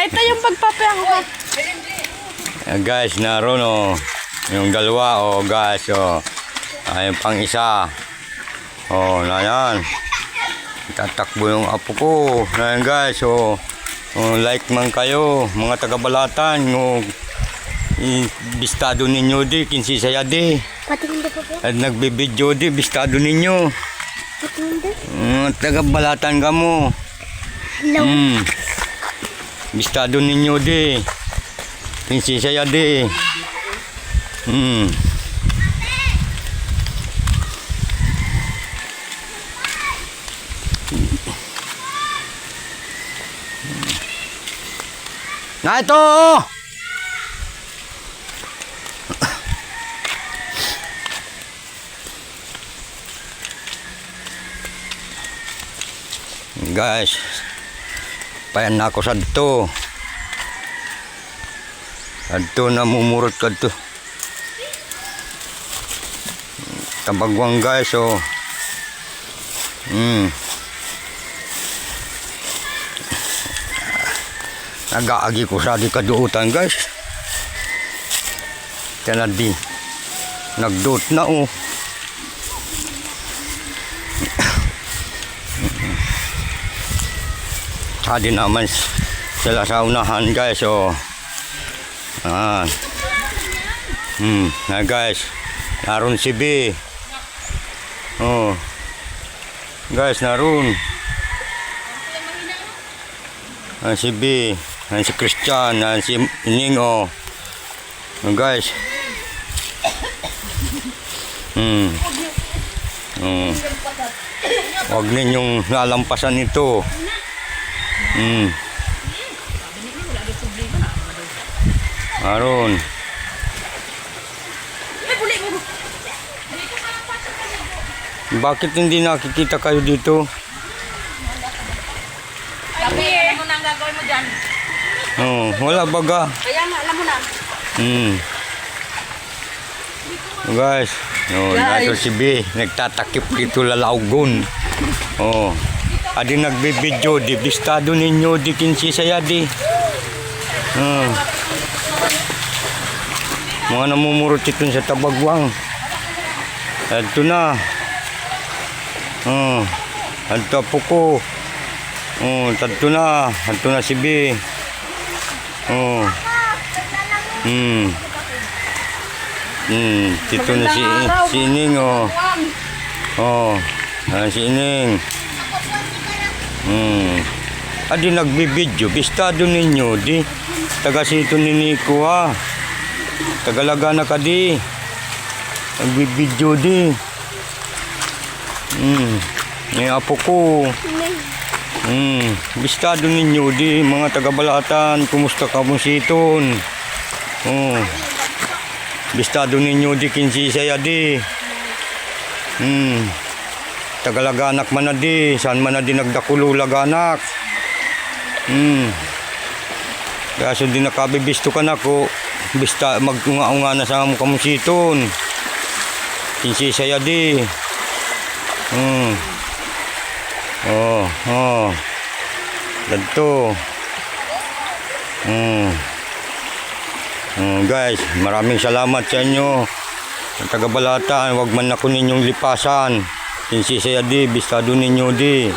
Ay, ito yung pagpapayang ko. Guys, naroon oh. Yung dalawa oh guys oh. Ayun pang isa. Oh, na yan. Tatakbo yung apo ko. Na yan guys oh. Oh, like man kayo mga taga-Balatan oh. Bistado ninyo di, kinsi saya di. Patingin po po. At nagbibidyo di, bistado ninyo. Patingin po. Taga-Balatan ka mo. Hello. Bistado ninyo di. Kinsi saya di. Nah ito oh. Guys, payan na ako sa dito. Adto na mumurot ka dito. Tabagwang guys oh. Nagaagi ko sa di kaduutan guys. Kaya di nagduot na oh. Sadi naman sila sa unahan guys oh. Na guys, naroon si B. Oh. Guys, naroon. Si B, si Christian, si Ning oh. Guys. Huwag ninyong nalampasan ito. Aron. Bakit hindi nakikita kayo dito? Sabi, alam mo na ang gagawin mo dyan. Oh, wala baga. Kaya nga, alam mo na. Guys, no, nato si B, nagtatakip dito lalaugon. Oh. Adi nagbibidyo di bistado ninyo di kinsi saya di. Mga namumurot ito sa tabagwang. Ito na. Ito po ko. Ito na si B. Ito na si Ining oh. Si Ining. Adi nagbibidyo bistado ninyo di. Taga sito ni Nico ha. Tagalaga na ka di. Nagbibidyo di. May apo ko. Bistado ninyo di mga taga-Balatan. Kumusta ka mo siton? Bistado ninyo di kinsi saya di. Tagalaganak man na di. Saan man na di nagdakulo laganak. Kaso di nakabibisto ka na ko. Bista mag-unga-unga na sa kamusiton. Kinsi saya di. Ganito. Guys, maraming salamat sa inyo. Taga-Balatan, wag man ako ninyong lipasan. Kinsi saya di, bistado ninyo di.